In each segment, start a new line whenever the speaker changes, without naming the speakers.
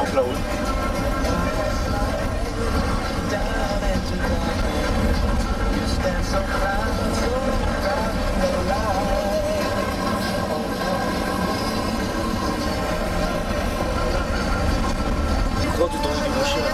planche là-haut. Quand tu t'en dis du chien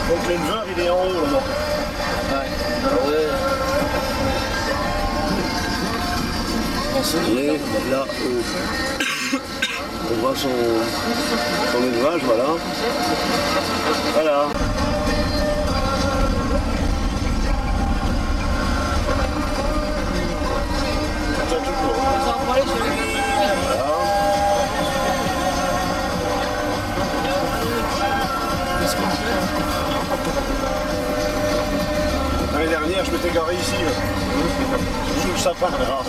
donc l'éleveur il est en haut là-bas.
Ouais. Et là, on voit son élevage, voilà. Voilà.
L'année dernière, je m'étais garé ici. Sous le sapin. Là.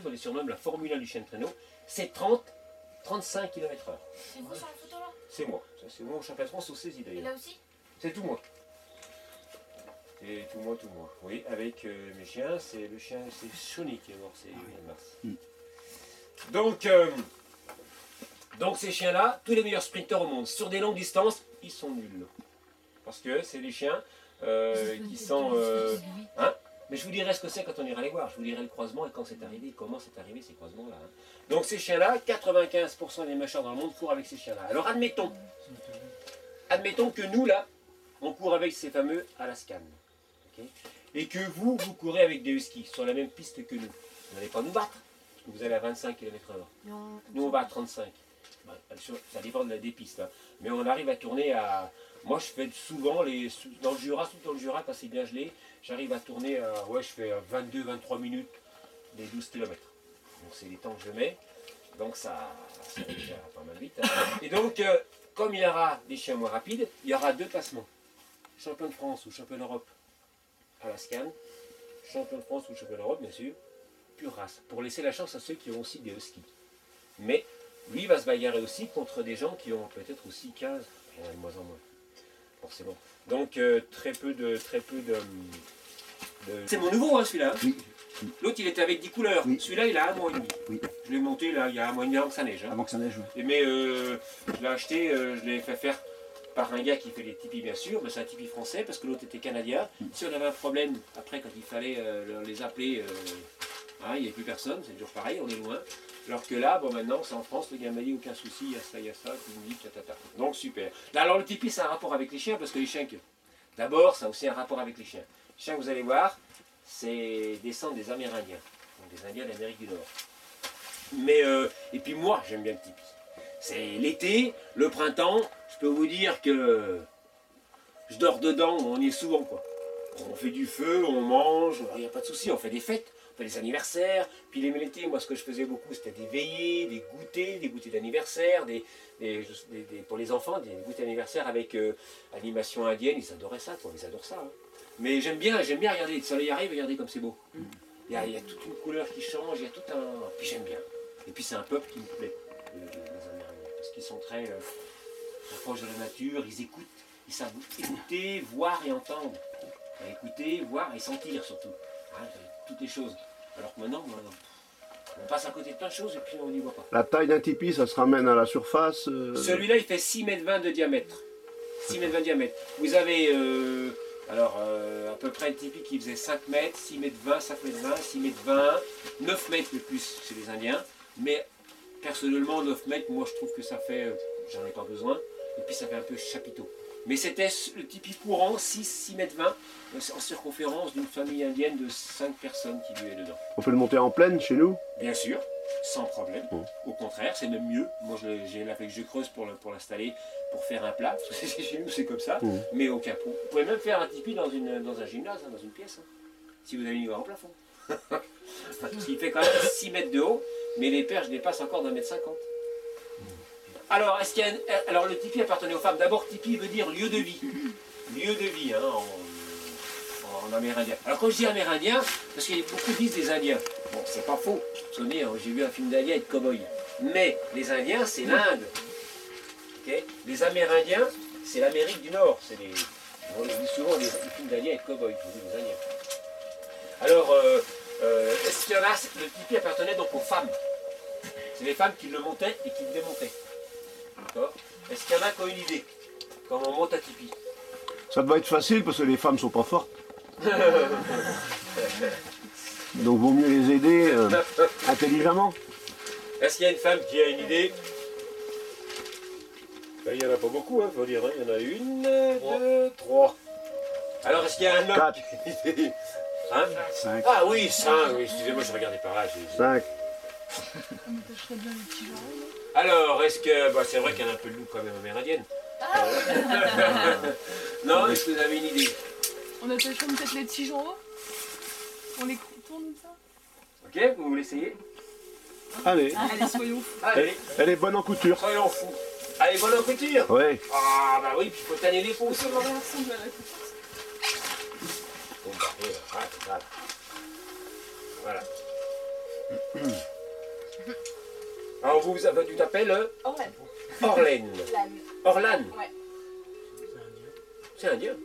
On les surnomme la Formule 1 du chien de traîneau, c'est 35 km/h.
C'est vous sur la photo là?
C'est moi, ça c'est moi au championnat de France au saisie
Et
d'ailleurs.
là aussi?
C'est tout moi. C'est tout moi, tout moi. Oui, avec mes chiens, c'est le chien, c'est Sony qui est mort, c'est mars. Donc ces chiens-là, tous les meilleurs sprinteurs au monde, sur des longues distances, ils sont nuls. Parce que c'est des chiens qui sont... Mais je vous dirai ce que c'est quand on ira les voir. Je vous dirai le croisement et quand c'est arrivé, comment c'est arrivé ces croisements-là. Donc ces chiens-là, 95% des mâcheurs dans le monde courent avec ces chiens-là. Alors admettons que nous, là, on court avec ces fameux Alaskan. Okay, et que vous courez avec des huskies sur la même piste que nous. Vous n'allez pas nous battre, parce que vous allez à 25 km/h. Nous, on va à 35. Ça dépend des pistes. Hein. Mais on arrive à tourner à... Moi, je fais souvent, dans le Jura, surtout dans le Jura, quand c'est bien gelé, j'arrive à tourner à... Ouais, je fais 22-23 minutes des 12 km. Donc, c'est les temps que je mets. Donc, ça va déjà pas mal vite. Hein. Et donc, comme il y aura des chiens moins rapides, il y aura deux classements. Champion de France ou champion d'Europe Alaskan. Champion de France ou champion d'Europe, bien sûr, pure race. Pour laisser la chance à ceux qui ont aussi des huskies. Mais lui va se bagarrer aussi contre des gens qui ont peut-être aussi 15, il y en a de moins en moins. Forcément. Donc très peu de... C'est mon nouveau hein, celui-là.
Oui.
L'autre il était avec 10 couleurs.
Oui.
Celui-là il a 1 mois et demi.
Oui.
Je l'ai monté là il y a 1 mois et demi avant que ça neige. Hein.
Avant que ça neige.
Mais je l'ai acheté, je l'ai fait faire par un gars qui fait des tipis bien sûr, mais c'est un tipi français parce que l'autre était canadien. Si on avait un problème, après quand il fallait les appeler, hein, il n'y avait plus personne, c'est toujours pareil, on est loin. Alors que là, bon maintenant c'est en France, le gars m'a dit aucun souci, il y a ça, tu me dis tatata. Donc super. Là, alors le tipi c'est un rapport avec les chiens parce que les chiens, d'abord ça a aussi un rapport avec les chiens. Les chiens que vous allez voir, c'est descendent des Amérindiens, donc des Indiens d'Amérique du Nord. Mais, et puis moi j'aime bien le tipi. C'est l'été, le printemps, je peux vous dire que je dors dedans, on y est souvent quoi. On fait du feu, on mange, il n'y a pas de souci, on fait des fêtes, on fait des anniversaires. Puis l'été, moi ce que je faisais beaucoup c'était des veillées, des goûters d'anniversaire, pour les enfants, des goûters d'anniversaire avec animation indienne, ils adoraient ça quoi, ils adorent ça. Hein. Mais j'aime bien regarder, le soleil arrive, regardez comme c'est beau. Il y a toute une couleur qui change, il y a tout un... Puis j'aime bien. Et puis c'est un peuple qui me plaît, les Amérindiens, parce qu'ils sont très proches de la nature, ils écoutent, ils savent écouter, voir et entendre. Écouter, voir et sentir surtout. Hein, toutes les choses. Alors que maintenant, on passe à côté de plein de choses et puis on n'y voit pas.
La taille d'un tipi, ça se ramène à la surface
Celui-là, il fait 6,20 m de diamètre. 6,20 m de diamètre. Vous avez à peu près un tipi qui faisait 5 mètres, 6 mètres 20, 5 mètres 20, 6 mètres 20, 9 mètres le plus chez les Indiens. Mais personnellement, 9 mètres, moi je trouve que ça fait, j'en ai pas besoin. Et puis ça fait un peu chapiteau. Mais c'était le tipi courant, 6 mètres 20, en circonférence d'une famille indienne de 5 personnes qui vivaient dedans.
On peut le monter en plaine chez nous?
Bien sûr, sans problème. Au contraire, c'est même mieux. Moi, j'ai la je creuse pour l'installer, pour faire un plat. Parce que chez nous, c'est comme ça. Mais au Cap. Vous pouvez même faire un tipi dans un gymnase, hein, dans une pièce. Hein, si vous avez une en plafond. Il fait quand même 6 mètres de haut, mais les perches dépassent encore d'1,50 m. Alors, alors, le tipi appartenait aux femmes. D'abord, tipi veut dire lieu de vie. Lieu de vie, hein, en amérindien. Alors, quand je dis amérindien, parce que beaucoup disent des Indiens. Bon, c'est pas faux. Vous savez, j'ai vu un film d'Indiens et de cow-boys. Mais les Indiens, c'est l'Inde. Okay, les Amérindiens, c'est l'Amérique du Nord. On les dit souvent des films d'Indiens et de cow-boys. Les Indiens. Alors, est-ce qu'il y en a, le tipi appartenait donc aux femmes. C'est les femmes qui le montaient et qui le démontaient. D'accord. Est-ce qu'il y en a qui ont une idée comment on monte un tipi?
Ça doit être facile parce que les femmes sont pas fortes. Donc vaut mieux les aider intelligemment.
Est-ce qu'il y a une femme qui a une idée? Ben, il n'y en a pas beaucoup, il faut dire. Hein. Il y en a une, deux, trois. Alors est-ce qu'il y a un homme
Quatre.
qui a une idée? Hein?
5.
Ah oui, 5. Oui, excusez-moi, je regardais par là.
5.
Alors, est-ce que... Bah, c'est vrai qu'il y en a un peu de loup quand même amérindienne. Non, est-ce que vous avez une idée?
On appelle comme peut-être les petits genres. On les tourne comme ça.
Ok, vous voulez essayer?
Allez,
Allez, soyons fous.
Allez,
elle est bonne en couture.
soyons fous. Allez, bonne en couture.
Ouais.
Ah bah oui, puis il faut tanner les pouces.
Ça va ressembler à la couture.
Bon bah voilà. Alors tu t'appelles
Orlane.
Orlaine.
Lane.
Orlane.
Ouais.
C'est indien.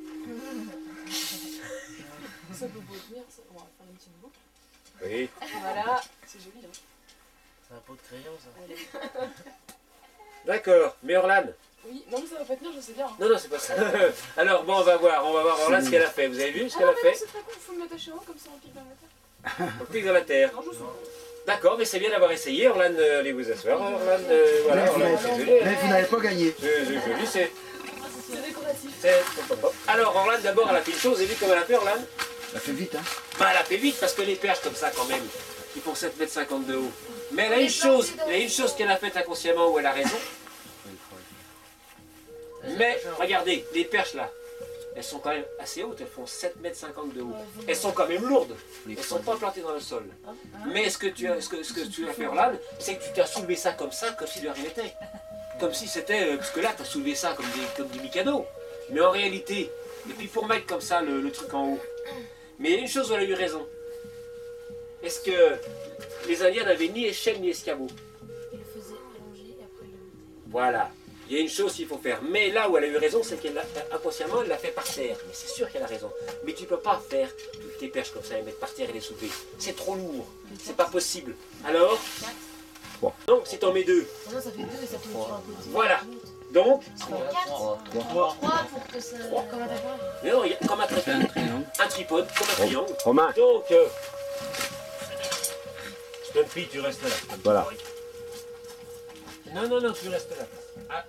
Ça peut beau tenir, ça. On va faire une petite boucle.
Oui.
Voilà. C'est joli, hein.
C'est un pot de crayon, ça.
Allez.
D'accord. Mais Orlane?
Oui, non mais ça va pas tenir, je sais bien.
Non, c'est pas ça. Alors bon, on va voir Orlane ce qu'elle a fait. Vous avez vu ce qu'elle a
mais non,
fait?
c'est très con, il faut le mettre haut comme ça on pique dans la terre.
On clique dans la terre.
Non, je sais.
D'accord, mais c'est bien d'avoir essayé. Orlane, allez vous asseoir. Orlane, voilà, Orlane, c'est joli.
Mais vous n'avez pas gagné.
C'est joli, c'est...
C'est décoratif.
Alors Orlane, d'abord, elle a fait une chose. Vous avez vu comment elle a fait, Orlane?
Ça fait vite, hein.
Bah, elle a fait vite parce que les perches comme ça, quand même, qui font 7,50 m de haut. Mais elle a une chose qu'elle a faite inconsciemment où elle a raison. Mais regardez, les perches là, elles sont quand même assez hautes, elles font 7,50 m de haut. Elles sont quand même lourdes, elles ne sont pas plantées dans le sol. Mais ce que tu as fait, Orlane, c'est que tu t'as soulevé ça comme si de rien n'était. Comme si c'était, parce que là tu as soulevé ça comme du Mikado. Mais en réalité, et puis pour mettre comme ça le truc en haut. Mais il y a une chose où elle a eu raison. Est-ce que les Indiens n'avaient ni échelle ni escabeau?
Il le faisait allonger et après il le montait.
Voilà. Il y a une chose qu'il faut faire. Mais là où elle a eu raison, c'est qu'elle inconsciemment, elle l'a fait par terre. Mais c'est sûr qu'elle a raison. Mais tu ne peux pas faire toutes tes perches comme ça et mettre par terre et les soulever. C'est trop lourd. C'est pas possible. Alors,
3.
Non, si t'en mets 2.
Non, ça fait 2 et ça tourne sur un côté.
Voilà. Donc,
Ça fait 4. 3 pour que ça. Comme un tapage.
mais non, il y a comme un tripode, un tripode, comme un triangle.
Romain,
Donc, Stumpy, tu restes là.
voilà.
Non, non, non, tu restes là.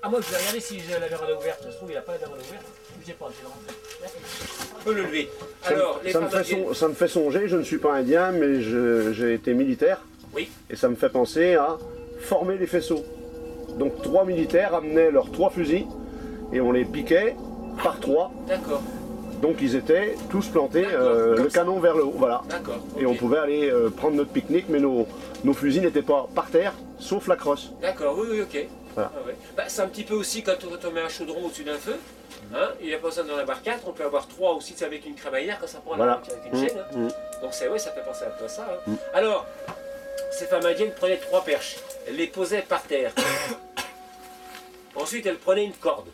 Ah, moi, je vais regarder si j'ai la véranda ouverte. Ça se trouve, il n'y a pas la véranda ouverte. Je sais pas, je vais le rentrer. On peut le lever. Alors, les
Ça me,
femmes
ça me fait songer, je ne suis pas indien, mais j'ai été militaire.
Oui.
Et ça me fait penser à former les faisceaux. Donc 3 militaires amenaient leurs 3 fusils et on les piquait par 3.
D'accord,
Donc ils étaient tous plantés,
D'accord, comme
le
ça.
canon vers le haut, voilà.
d'accord.
Et on
ok.
pouvait aller prendre notre pique-nique, mais nos fusils n'étaient pas par terre, sauf la crosse.
D'accord, oui, oui, ok.
Voilà.
Ah ouais. Bah, c'est un petit peu aussi quand on met un chaudron au-dessus d'un feu. Hein, il n'y a pas besoin d'en avoir 4, on peut avoir 3 aussi, c'est avec une crémaillère quand ça prend
Voilà.
avec une chaîne. Hein.
Mmh.
Donc c'est ouais, ça fait penser un peu à ça. Hein. Alors, ces femmes indiennes prenaient 3 perches, elles les posaient par terre. Ensuite, elles prenaient une corde.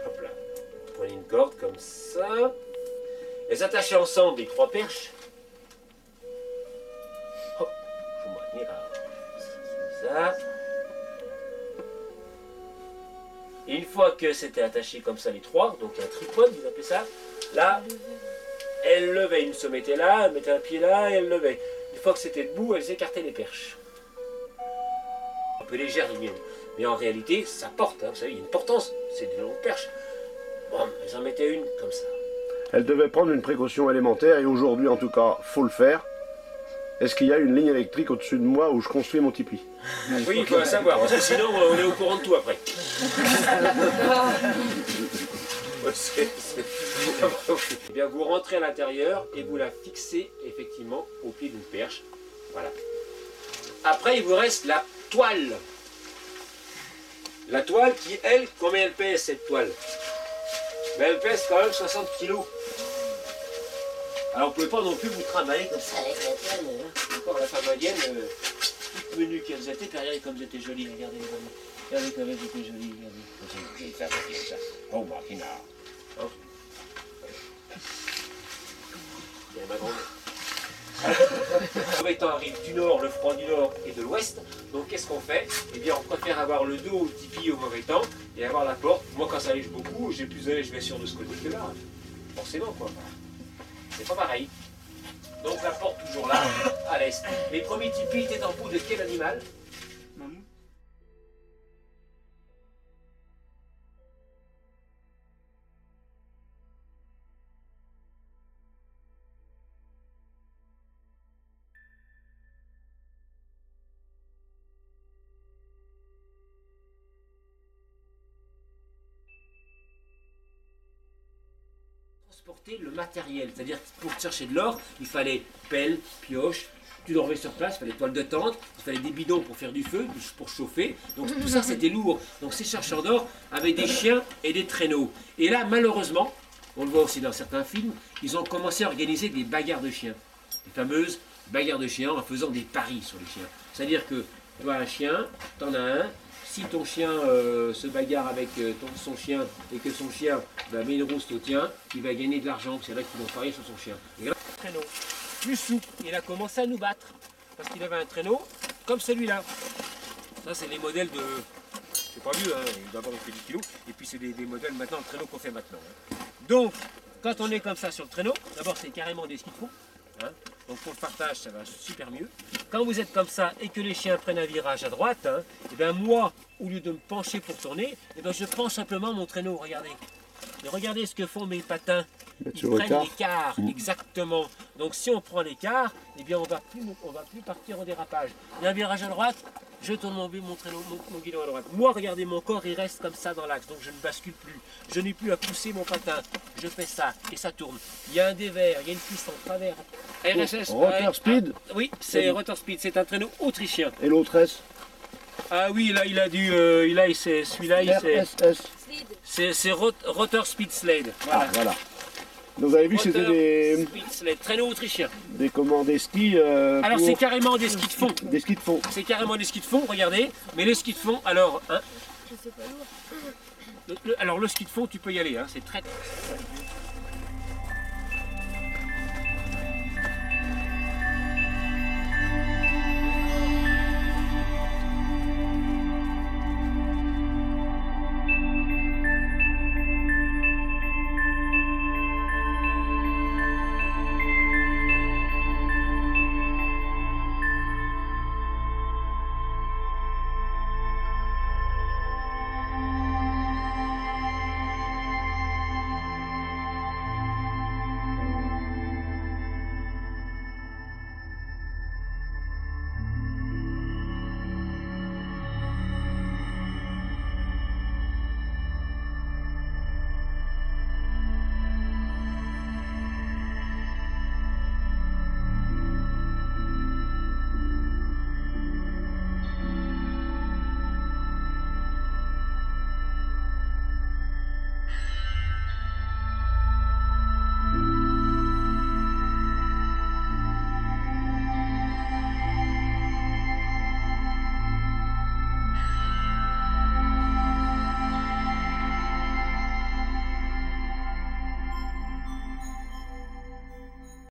Hop là. Elles prenaient une corde comme ça. Elles attachaient ensemble les 3 perches. Hop, je vais maintenir ça. Et une fois que c'était attaché comme ça les 3, donc un tripode, vous appelez ça, là, elle levait, une se mettait là, elle mettait un pied là, et elle levait. Une fois que c'était debout, elles écartaient les perches. Un peu légère les miennes. Mais en réalité, ça porte, hein, vous savez, il y a une portance, c'est des longues perches. Bon, elles en mettaient une comme ça.
Elle devait prendre une précaution élémentaire, et aujourd'hui en tout cas, faut le faire. Est-ce qu'il y a une ligne électrique au-dessus de moi où je construis mon tipi?
Oui, il faut le savoir, parce que sinon on est au courant de tout après. Ouais, Eh bien, vous rentrez à l'intérieur et vous la fixez effectivement au pied d'une perche. Voilà. Après, il vous reste la toile. La toile qui, elle, combien elle pèse cette toile? Ben, elle pèse quand même 60 kg. Alors, vous ne pouvez pas non plus vous travailler comme ça avec la toile. Hein. Encore la femme indienne, toute menue qu'elles étaient, puis regardez comme elles étaient jolies. Regardez, regardez. Regardez comme elles étaient jolies. Regardez. Oh, Martina. Hein? Il y a ma grand-mère. Le mauvais temps arrive du nord, le froid du nord et de l'ouest. Donc qu'est-ce qu'on fait? Eh bien on préfère avoir le dos au tipi au mauvais temps et avoir la porte. Moi quand ça lèche beaucoup, j'ai plus de neige, je vais sur de ce côté que là. Forcément quoi. C'est pas pareil. Donc la porte toujours là, à l'est. Les premiers tipis étaient en peau de quel animal? Transporter le matériel, c'est-à-dire que pour chercher de l'or, il fallait pelle, pioche, tu dormais sur place, il fallait toile de tente, il fallait des bidons pour faire du feu, pour chauffer, donc tout ça c'était lourd. Donc ces chercheurs d'or avaient des chiens et des traîneaux. Et là malheureusement, on le voit aussi dans certains films, ils ont commencé à organiser des bagarres de chiens, les fameuses bagarres de chiens en faisant des paris sur les chiens. C'est-à-dire que tu as un chien, tu en as un. Si ton chien se bagarre avec son chien et que son chien met une rousse au tien, il va gagner de l'argent. C'est là qu'ils vont parier sur son chien. Et là, traîneau plus souple. Il a commencé à nous battre parce qu'il avait un traîneau comme celui-là. Ça, c'est les modèles de. C'est pas vieux, hein. D'abord il fait 10 kilos. Et puis c'est des modèles maintenant, le traîneau qu'on fait maintenant. Hein. Donc, quand on est comme ça sur le traîneau, d'abord c'est carrément des skis de fond. Hein. Donc pour le partage, ça va super mieux. Quand vous êtes comme ça et que les chiens prennent un virage à droite, hein, et bien moi, au lieu de me pencher pour tourner, et ben je prends simplement mon traîneau, regardez. Et regardez ce que font mes patins. Ils prennent l'écart, exactement. Donc si on prend l'écart, eh bien on va plus partir en dérapage. Il y a un virage à droite, je tourne mon traîneau, mon guidon à droite. Moi, regardez, mon corps, il reste comme ça dans l'axe, donc je ne bascule plus. Je n'ai plus à pousser mon patin. Je fais ça, et ça tourne. Il y a un dévers, il y a une piste en travers. RSS,
Rotor Speed.
Ah, oui, c'est Rotor Speed, c'est un traîneau autrichien.
Et l'autre S?
Ah oui, là, il a du... celui-là, c'est Rotor Speed Sled. Voilà.
Ah, voilà. Donc vous avez vu que c'était des...
Speed Sled, traîneau autrichien.
Des skis...
Alors c'est carrément des skis de fond.
Des skis de fond.
C'est carrément des skis de fond, regardez. Mais les skis de fond, alors... Hein,
C'est pas lourd.
alors le ski de fond, tu peux y aller, hein, c'est très...